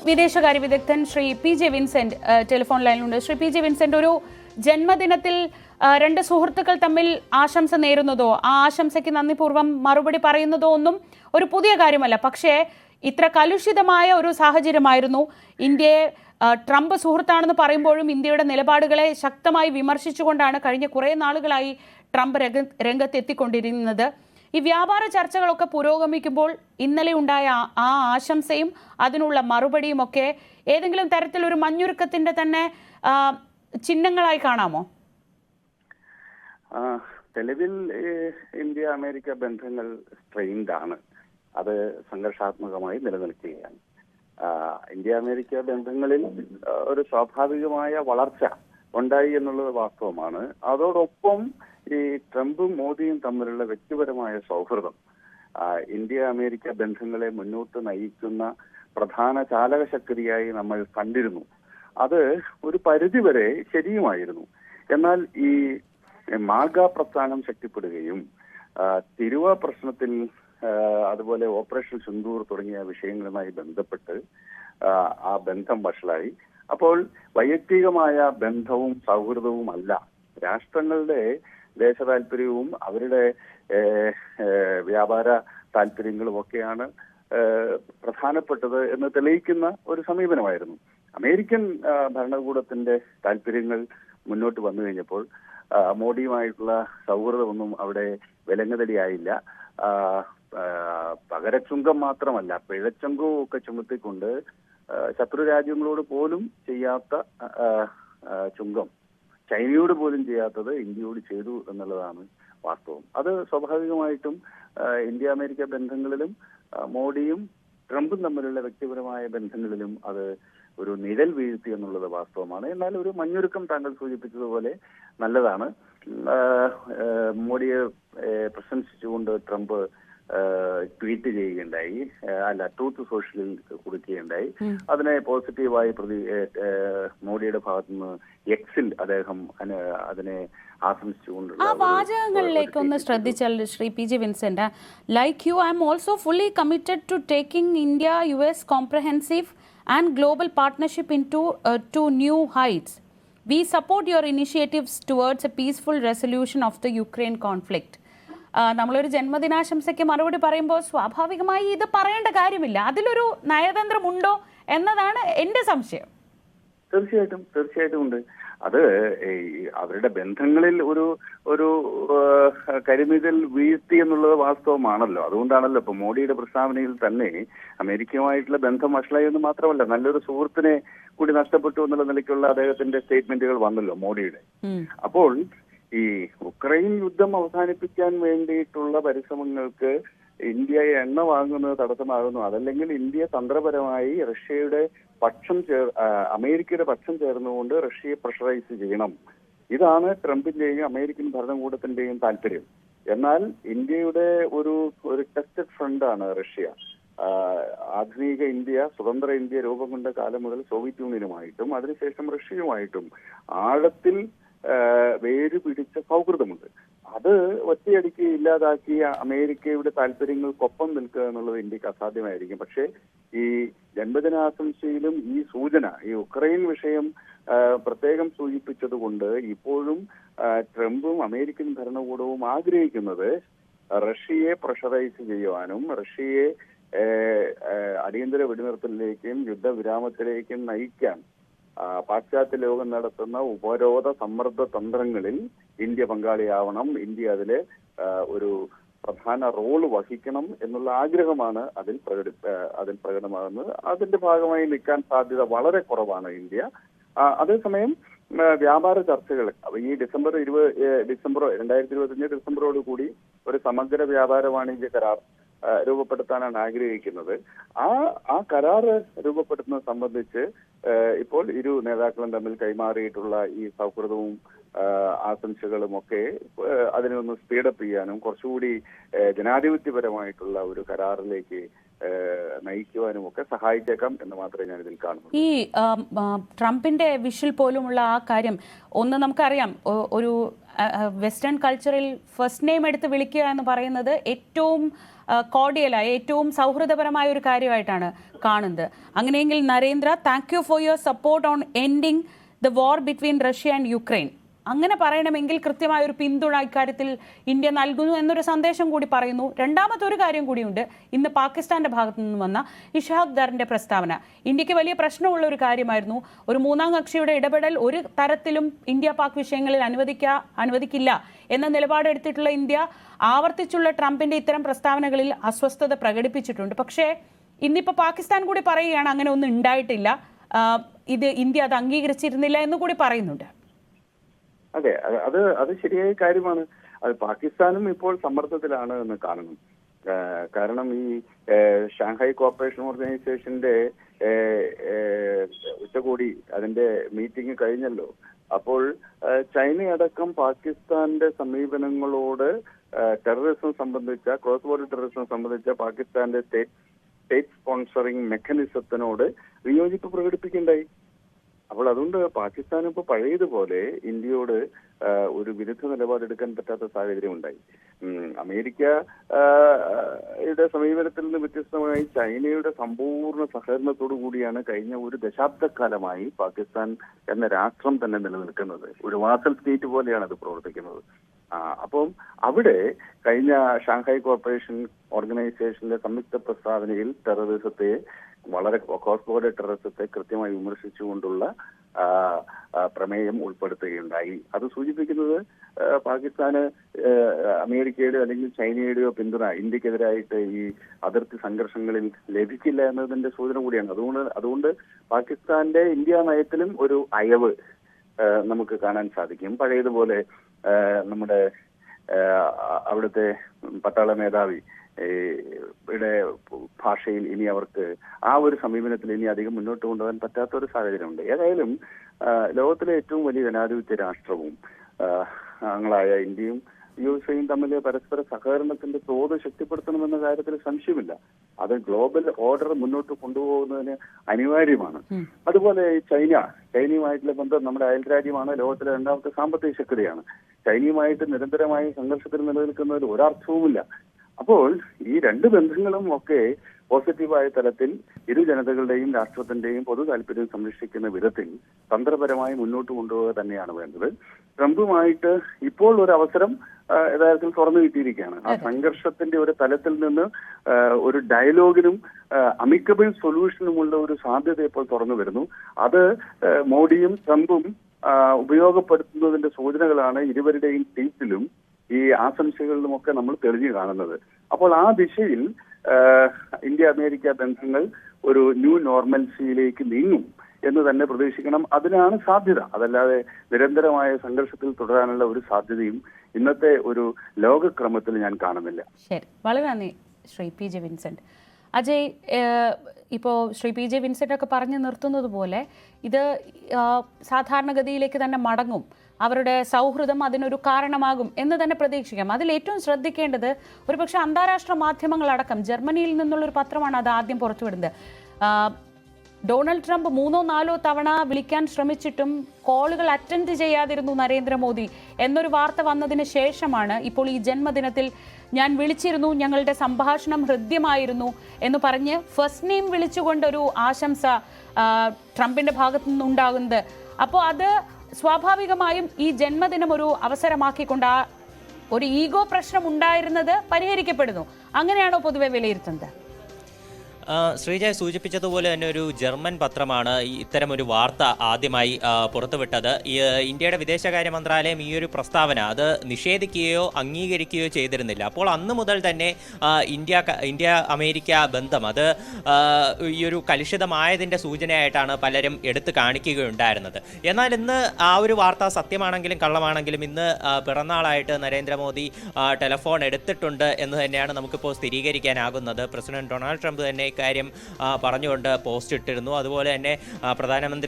വിദേശകാര്യ വിദഗ്ധൻ Shri P J Vincent telephone ലൈനിലുണ്ട്. ശ്രീ പി ജെ വിൻസെന്റ്, ഒരു ജന്മദിനത്തിൽ രണ്ട് സുഹൃത്തുക്കൾ തമ്മിൽ ആശംസ നേരുന്നതോ ആ ആശംസയ്ക്ക് നന്ദിപൂർവ്വം മറുപടി പറയുന്നതോ ഒന്നും ഒരു പുതിയ കാര്യമല്ല. പക്ഷേ ഇത്ര കലുഷിതമായ ഒരു സാഹചര്യമായിരുന്നു. ഇന്ത്യയെ ട്രംപ് സുഹൃത്താണെന്ന് പറയുമ്പോഴും ഇന്ത്യയുടെ നിലപാടുകളെ ശക്തമായി വിമർശിച്ചുകൊണ്ടാണ് കഴിഞ്ഞ കുറേ നാളുകളായി ട്രംപ് രംഗത്തെത്തിക്കൊണ്ടിരുന്നത്. ഈ വ്യാപാര ചർച്ചകളൊക്കെ പുരോഗമിക്കുമ്പോൾ ഇന്നലെ ഉണ്ടായ ആ ആശംസയും അതിനുള്ള മറുപടിയും ഒക്കെ ഏതെങ്കിലും തരത്തിലൊരു മഞ്ഞുരുക്കത്തിന്റെ തന്നെ ചിഹ്നങ്ങളായി കാണാമോ? തെളിവിൽ ഇന്ത്യ അമേരിക്ക ബന്ധങ്ങൾ സ്ട്രെയിൻഡ് ആണ്. അത് സംഘർഷാത്മകമായി നിലനിൽക്കുകയാണ്. ഇന്ത്യ അമേരിക്ക ബന്ധങ്ങളിൽ ഒരു സ്വാഭാവികമായ വളർച്ച ഉണ്ടായി എന്നുള്ളത് വാസ്തവമാണ്. അതോടൊപ്പം ഈ ട്രംപും മോദിയും തമ്മിലുള്ള വ്യക്തിപരമായ സൗഹൃദം ഇന്ത്യ അമേരിക്ക ബന്ധങ്ങളെ മുന്നോട്ട് നയിക്കുന്ന പ്രധാന ചാലകശക്തിയായി നമ്മൾ കണ്ടിരുന്നു. അത് ഒരു പരിധിവരെ ശരിയുമായിരുന്നു. എന്നാൽ ഈ മാഗ പ്രസ്ഥാനം ശക്തിപ്പെടുകയും തിരുവ പ്രശ്നത്തിൽ അതുപോലെ ഓപ്പറേഷൻ സിന്ദൂർ തുടങ്ങിയ വിഷയങ്ങളുമായി ബന്ധപ്പെട്ട് ആ ബന്ധം വഷളായി. അപ്പോൾ വൈയക്തികമായ ബന്ധവും സൗഹൃദവും അല്ല, രാഷ്ട്രങ്ങളുടെ ദേശ താല്പര്യവും അവരുടെ വ്യാപാര താല്പര്യങ്ങളും ഒക്കെയാണ് പ്രധാനപ്പെട്ടത് എന്ന് തെളിയിക്കുന്ന ഒരു സമീപനമായിരുന്നു. അമേരിക്കൻ ഭരണകൂടത്തിന്റെ താല്പര്യങ്ങൾ മുന്നോട്ട് വന്നു കഴിഞ്ഞപ്പോൾ മോഡിയുമായിട്ടുള്ള സൗഹൃദമൊന്നും അവിടെ വിലങ്ങുതടിയായില്ല. പകരച്ചുങ്കം മാത്രമല്ല, പിഴച്ചുങ്കവും ഒക്കെ ചുമത്തിക്കൊണ്ട് ശത്രു രാജ്യങ്ങളോട് പോലും ചെയ്യാത്ത ചുങ്കം, ചൈനയോട് പോലും ചെയ്യാത്തത് ഇന്ത്യയോട് ചെയ്തു എന്നുള്ളതാണ് വാസ്തവം. അത് സ്വാഭാവികമായിട്ടും ഇന്ത്യ അമേരിക്ക ബന്ധങ്ങളിലും മോഡിയും ട്രംപും തമ്മിലുള്ള വ്യക്തിപരമായ ബന്ധങ്ങളിലും അത് ഒരു നിഴൽ വീഴ്ത്തി എന്നുള്ളത് വാസ്തവമാണ്. എന്നാൽ ഒരു മഞ്ഞുരുക്കം താങ്കൾ സൂചിപ്പിച്ചതുപോലെ നല്ലതാണ്. മോഡിയെ പ്രശംസിച്ചുകൊണ്ട് ട്രംപ് ട്വീറ്റ് ചെയ്യുകയുണ്ടായി, ട്രൂത്ത് സോഷ്യലിൽ കുറിക്കുകയുണ്ടായി. അതിനെ പോസിറ്റീവായി മോഡിയുടെ ഭാഗത്തുനിന്ന് എക്സിൽ അദ്ദേഹം അതിനെ ആശംസിച്ചുകൊണ്ടുള്ള ആ വാചകങ്ങളിലേക്ക് ഒന്ന് ശ്രദ്ധിച്ചാൽ Shri P J Vincent, like you I am also fully committed to taking India US comprehensive and global partnership into to new heights. We support your initiatives towards a peaceful resolution of the Ukraine conflict. നമ്മളൊരു ജന്മദിനാശംസയ്ക്ക് മറുപടി പറയുമ്പോൾ സ്വാഭാവികമായി ഇത് പറയേണ്ട കാര്യമില്ല. അതിലൊരു നയതന്ത്രമുണ്ടോ എന്നതാണ് എൻ്റെ സംശയം. തീർച്ചയായിട്ടും ഉണ്ട്. അത് അവരുടെ ബന്ധങ്ങളിൽ ഒരു കരിനിഴൽ വീഴ്ത്തി എന്നുള്ളത് വാസ്തവമാണല്ലോ. അതുകൊണ്ടാണല്ലോ ഇപ്പൊ മോഡിയുടെ പ്രസ്താവനയിൽ തന്നെ അമേരിക്കയുമായിട്ടുള്ള ബന്ധം വഷളായി എന്ന് മാത്രമല്ല, നല്ലൊരു സുഹൃത്തിനെ കൂടി നഷ്ടപ്പെട്ടു എന്നുള്ള നിലയ്ക്കുള്ള അദ്ദേഹത്തിന്റെ സ്റ്റേറ്റ്മെന്റുകൾ വന്നല്ലോ മോഡിയുടെ. അപ്പോൾ ഈ ഉക്രൈൻ യുദ്ധം അവസാനിപ്പിക്കാൻ വേണ്ടിയിട്ടുള്ള പരിശ്രമങ്ങൾക്ക് ഇന്ത്യയെ എണ്ണ വാങ്ങുന്നത് തടസ്സമാകുന്നു. അതല്ലെങ്കിൽ ഇന്ത്യ തന്ത്രപരമായി റഷ്യയുടെ അമേരിക്കയുടെ പക്ഷം ചേർന്നുകൊണ്ട് റഷ്യയെ പ്രഷറൈസ് ചെയ്യണം. ഇതാണ് ട്രംപിന്റെയും അമേരിക്കൻ ഭരണകൂടത്തിന്റെയും താല്പര്യം. എന്നാൽ ഇന്ത്യയുടെ ഒരു ടെസ്റ്റഡ് ഫ്രണ്ടാണ് റഷ്യ. ആധുനിക ഇന്ത്യ, സ്വതന്ത്ര ഇന്ത്യ രൂപം കൊണ്ട കാലം മുതൽ സോവിയറ്റ് യൂണിയനുമായിട്ടും അതിനുശേഷം റഷ്യയുമായിട്ടും ആഴത്തിൽ വേര് പിടിച്ച സൗഹൃദമുണ്ട്. അത് ഒറ്റയടിക്ക് ഇല്ലാതാക്കിയ അമേരിക്കയുടെ താല്പര്യങ്ങൾക്കൊപ്പം നിൽക്കുക എന്നുള്ളത് ഇന്ത്യക്ക് അസാധ്യമായിരിക്കും. പക്ഷേ ഈ ജന്മദിനാശംസയിലും ഈ സൂചന, ഈ ഉക്രൈൻ വിഷയം പ്രത്യേകം സൂചിപ്പിച്ചതുകൊണ്ട് ഇപ്പോഴും ട്രംപും അമേരിക്കൻ ഭരണകൂടവും ആഗ്രഹിക്കുന്നത് റഷ്യയെ പ്രഷറൈസ് ചെയ്യുവാനും റഷ്യയെ അടിയന്തര വെടിനിർത്തലിലേക്കും യുദ്ധവിരാമത്തിലേക്കും നയിക്കാൻ പാശ്ചാത്യ ലോകം നടത്തുന്ന ഉപരോധ സമ്മർദ്ദ തന്ത്രങ്ങളിൽ ഇന്ത്യ പങ്കാളിയാവണം, ഇന്ത്യ അതില് ഒരു പ്രധാന റോള് വഹിക്കണം എന്നുള്ള ആഗ്രഹമാണ് അതിൽ പ്രകടമാകുന്നത്. അതിന്റെ ഭാഗമായി നിൽക്കാൻ സാധ്യത വളരെ കുറവാണ് ഇന്ത്യ. അതേസമയം വ്യാപാര ചർച്ചകൾ ഈ ഡിസംബർ 2025 ഡിസംബറോട് കൂടി ഒരു സമഗ്ര വ്യാപാര വാണിജ്യ കരാർ രൂപപ്പെടുത്താനാണ് ആഗ്രഹിക്കുന്നത്. ആ കരാറ് രൂപപ്പെടുത്തുന്നത് സംബന്ധിച്ച് ഇപ്പോൾ ഇരു നേതാക്കളും തമ്മിൽ കൈമാറിയിട്ടുള്ള ഈ സൗഹൃദവും ആശംസകളും ഒക്കെ അതിനെ ഒന്ന് സ്പീഡപ്പ് ചെയ്യാനും കുറച്ചുകൂടി ജനാധിപത്യപരമായിട്ടുള്ള ഒരു കരാറിലേക്ക് നയിക്കുവാനും ഒക്കെ സഹായിച്ചേക്കാം എന്ന് മാത്രമേ ഞാൻ ഇതിൽ കാണുന്നു. ഈ ട്രംപിന്റെ വിഷിൽ പോലുമുള്ള ആ കാര്യം ഒന്ന് നമുക്കറിയാം, ഒരു വെസ്റ്റേൺ കൾച്ചറിൽ ഫസ്റ്റ് നെയിം എടുത്ത് വിളിക്കുക എന്ന് പറയുന്നത് ഏറ്റവും കോർഡിയലായ ഏറ്റവും സൗഹൃദപരമായ ഒരു കാര്യമായിട്ടാണ് കാണുന്നത്. അങ്ങനെയെങ്കിൽ Narendra, thank you for your support on ending the war between Russia and Ukraine. അങ്ങനെ പറയണമെങ്കിൽ കൃത്യമായ ഒരു പിന്തുണ ഇക്കാര്യത്തിൽ ഇന്ത്യ നൽകുന്നു എന്നൊരു സന്ദേശം കൂടി പറയുന്നു. രണ്ടാമത്തെ ഒരു കാര്യം കൂടിയുണ്ട്. ഇന്ന് പാകിസ്ഥാന്റെ ഭാഗത്തു നിന്ന് വന്ന ഇഷാഖ് ദറിന്റെ പ്രസ്താവന ഇന്ത്യക്ക് വലിയ പ്രശ്നമുള്ള ഒരു കാര്യമായിരുന്നു. ഒരു മൂന്നാം കക്ഷിയുടെ ഇടപെടൽ ഒരു തരത്തിലും ഇന്ത്യ പാക് വിഷയങ്ങളിൽ അനുവദിക്കില്ല എന്ന നിലപാടെടുത്തിട്ടുള്ള ഇന്ത്യ ആവർത്തിച്ചുള്ള ട്രംപിന്റെ ഇത്തരം പ്രസ്താവനകളിൽ അസ്വസ്ഥത പ്രകടിപ്പിച്ചിട്ടുണ്ട്. പക്ഷേ ഇന്നിപ്പോൾ പാകിസ്ഥാൻ കൂടി പറയുകയാണ് അങ്ങനെ ഒന്നും ഉണ്ടായിട്ടില്ല, ഇത് ഇന്ത്യ അത് അംഗീകരിച്ചിരുന്നില്ല എന്ന് കൂടി പറയുന്നുണ്ട്. അതെ, അത് ശരിയായ കാര്യമാണ്. അത് പാകിസ്ഥാനും ഇപ്പോൾ സമ്മർദ്ദത്തിലാണ് എന്ന് കാണുന്നു. കാരണം ഈ ഷാങ്ഹായ് കോർപ്പറേഷൻ ഓർഗനൈസേഷന്റെ ഉച്ചകോടി അതിന്റെ മീറ്റിംഗ് കഴിഞ്ഞല്ലോ. അപ്പോൾ ചൈനയടക്കം പാകിസ്ഥാന്റെ സമീപനങ്ങളോട് ടെററിസം സംബന്ധിച്ച, ക്രോസ് ബോർഡർ ടെററിസം സംബന്ധിച്ച പാകിസ്ഥാന്റെ സ്റ്റേറ്റ് സ്പോൺസറിംഗ് മെക്കാനിസത്തിനോട് വിയോജിപ്പ് പ്രകടിപ്പിക്കുകയുണ്ടായി. അപ്പോൾ അതുകൊണ്ട് പാകിസ്ഥാൻ ഇപ്പോൾ പഴയതുപോലെ ഇന്ത്യയോട് ഒരു വിരുദ്ധ നിലപാടെടുക്കാൻ പറ്റാത്ത സാഹചര്യം ഉണ്ടായി. അമേരിക്കയുടെ സമീപനത്തിൽ നിന്ന് വ്യത്യസ്തമായി ചൈനയുടെ സമ്പൂർണ്ണ സഹകരണത്തോടു കൂടിയാണ് കഴിഞ്ഞ ഒരു ദശാബ്ദക്കാലമായി പാകിസ്ഥാൻ എന്ന രാഷ്ട്രം തന്നെ നിലനിൽക്കുന്നത്. ഒരു വാസൽ സ്റ്റേറ്റ് പോലെയാണ് അത് പ്രവർത്തിക്കുന്നത്. അപ്പം അവിടെ കഴിഞ്ഞ ഷാങ്ഹായ് കോർപ്പറേഷൻ ഓർഗനൈസേഷന്റെ സംയുക്ത പ്രസ്താവനയിൽ ടെററിസത്തെ, വളരെ ക്രോസ് ബോർഡർ ടെററിസത്തെ കൃത്യമായി വിമർശിച്ചുകൊണ്ടുള്ള പ്രമേയം ഉൾപ്പെടുത്തുകയുണ്ടായി. അത് സൂചിപ്പിക്കുന്നത് പാകിസ്ഥാന് അമേരിക്കയുടെയോ അല്ലെങ്കിൽ ചൈനയുടെയോ പിന്തുണ ഇന്ത്യക്കെതിരായിട്ട് ഈ അതിർത്തി സംഘർഷങ്ങളിൽ ലഭിക്കില്ല എന്നതിന്റെ സൂചന കൂടിയാണ്. അതുകൊണ്ട് പാകിസ്ഥാന്റെ ഇന്ത്യ നയത്തിലും ഒരു അയവ് നമുക്ക് കാണാൻ സാധിക്കും. പഴയതുപോലെ നമ്മുടെ അവിടുത്തെ പട്ടാള മേധാവി യുടെ ഭാഷയിൽ ഇനി അവർക്ക് ആ ഒരു സമീപനത്തിൽ ഇനി അധികം മുന്നോട്ട് കൊണ്ടുപോകാൻ പറ്റാത്ത ഒരു സാഹചര്യമുണ്ട്. ഏതായാലും ലോകത്തിലെ ഏറ്റവും വലിയ ജനാധിപത്യ രാഷ്ട്രവും ങ്ങളായ ഇന്ത്യയും യുഎസ്എയും തമ്മിൽ പരസ്പര സഹകരണത്തിന്റെ തോത് ശക്തിപ്പെടുത്തണമെന്ന കാര്യത്തിൽ സംശയമില്ല. അത് ഓർഡർ മുന്നോട്ട് കൊണ്ടുപോകുന്നതിന് അനിവാര്യമാണ്. അതുപോലെ ചൈനയുമായിട്ടുള്ള ബന്ധം നമ്മുടെ അയൽരാജ്യമാണ്, ലോകത്തിലെ രണ്ടാമത്തെ സാമ്പത്തിക ശക്തിയാണ്. ചൈനയുമായിട്ട് നിരന്തരമായ സംഘർഷത്തിൽ നിലനിൽക്കുന്നതിൽ ഒരർത്ഥവുമില്ല. അപ്പോൾ ഈ രണ്ട് ബന്ധങ്ങളും ഒക്കെ പോസിറ്റീവായ തലത്തിൽ ഇരു ജനതകളുടെയും രാഷ്ട്രത്തിന്റെയും പൊതു താല്പര്യം സംരക്ഷിക്കുന്ന വിധത്തിൽ തന്ത്രപരമായി മുന്നോട്ട് കൊണ്ടുപോവുക തന്നെയാണ് വേണ്ടത്. ട്രംപുമായിട്ട് ഇപ്പോൾ ഒരു അവസരം യഥാർത്ഥത്തിൽ തുറന്നു കിട്ടിയിരിക്കുകയാണ്. ആ സംഘർഷത്തിന്റെ ഒരു തലത്തിൽ നിന്ന് ഒരു ഡയലോഗിനും അമിക്കബിൾ സൊല്യൂഷനുമുള്ള ഒരു സാധ്യത ഇപ്പോൾ തുറന്നു വരുന്നു. അത് മോഡിയും ട്രംപും ഉപയോഗപ്പെടുത്തുന്നതിന്റെ സൂചനകളാണ് ഇരുവരുടെയും ട്വീറ്റിലും ഈ ആശംസകളിലുമൊക്കെ നമ്മൾ തെളിഞ്ഞു കാണുന്നത്. അപ്പോൾ ആ ദിശയിൽ ഇന്ത്യ അമേരിക്ക ബന്ധങ്ങൾ ഒരു ന്യൂ നോർമൽസിയിലേക്ക് നീങ്ങും എന്ന് തന്നെ പ്രതീക്ഷിക്കണം. അതിനാണ് സാധ്യത. അതല്ലാതെ നിരന്തരമായ സംഘർഷത്തിൽ തുടരാനുള്ള ഒരു സാധ്യതയും ഇന്നത്തെ ഒരു ലോകക്രമത്തിൽ ഞാൻ കാണുന്നില്ല. ശരി, വളരെ നന്ദി Shri P J Vincent. Ajay, ഇപ്പോൾ ശ്രീ പി ജെ വിൻസെന്റ് ഒക്കെ പറഞ്ഞു നിർത്തുന്നത് പോലെ ഇത് സാധാരണഗതിയിലേക്ക് തന്നെ മടങ്ങും, അവരുടെ സൗഹൃദം അതിനൊരു കാരണമാകും എന്ന് തന്നെ പ്രതീക്ഷിക്കാം. അതിൽ ഏറ്റവും ശ്രദ്ധിക്കേണ്ടത് ഒരുപക്ഷെ അന്താരാഷ്ട്ര മാധ്യമങ്ങളടക്കം, ജർമ്മനിയിൽ നിന്നുള്ളൊരു പത്രമാണ് അത് ആദ്യം പുറത്തുവിടുന്നത്. ഡൊണാൾഡ് ട്രംപ് 3-4 തവണ വിളിക്കാൻ ശ്രമിച്ചിട്ടും കോളുകൾ അറ്റൻഡ് ചെയ്യാതിരുന്നു നരേന്ദ്രമോദി എന്നൊരു വാർത്ത വന്നതിന് ശേഷമാണ് ഇപ്പോൾ ഈ ജന്മദിനത്തിൽ ഞാൻ വിളിച്ചിരുന്നു, ഞങ്ങളുടെ സംഭാഷണം ഹൃദ്യമായിരുന്നു എന്ന് പറഞ്ഞ് ഫസ്റ്റ് നെയിം വിളിച്ചുകൊണ്ടൊരു ആശംസ ട്രംപിന്റെ ഭാഗത്തു നിന്നുണ്ടാകുന്നത്. അപ്പോൾ അത് സ്വാഭാവികമായും ഈ ജന്മദിനം ഒരു അവസരമാക്കിക്കൊണ്ട് ആ ഒരു ഈഗോ പ്രശ്നം ഉണ്ടായിരുന്നത് പരിഹരിക്കപ്പെടുന്നു. അങ്ങനെയാണോ പൊതുവെ വിലയിരുത്തുന്നത്? ശ്രീജ സൂചിപ്പിച്ചതുപോലെ തന്നെ ഒരു ജർമ്മൻ പത്രമാണ് ഇത്തരമൊരു വാർത്ത ആദ്യമായി പുറത്തുവിട്ടത്. ഇന്ത്യയുടെ വിദേശകാര്യ മന്ത്രാലയം ഈ ഒരു പ്രസ്താവന അത് നിഷേധിക്കുകയോ അംഗീകരിക്കുകയോ ചെയ്തിരുന്നില്ല. അപ്പോൾ അന്ന് മുതൽ തന്നെ ഇന്ത്യ അമേരിക്ക ബന്ധം അത് ഈ ഒരു കലുഷിതമായതിൻ്റെ സൂചനയായിട്ടാണ് പലരും എടുത്തു കാണിക്കുകയുണ്ടായിരുന്നത്. എന്നാൽ ഇന്ന് ആ ഒരു വാർത്ത സത്യമാണെങ്കിലും കള്ളമാണെങ്കിലും ഇന്ന് പിറന്നാളായിട്ട് നരേന്ദ്രമോദി ടെലിഫോൺ എടുത്തിട്ടുണ്ട് എന്ന് തന്നെയാണ് നമുക്കിപ്പോൾ സ്ഥിരീകരിക്കാനാകുന്നത്. പ്രസിഡന്റ് ഡൊണാൾഡ് ട്രംപ് തന്നെ കാര്യം പറഞ്ഞുകൊണ്ട് പോസ്റ്റ് ഇട്ടിരുന്നു. അതുപോലെ തന്നെ പ്രധാനമന്ത്രി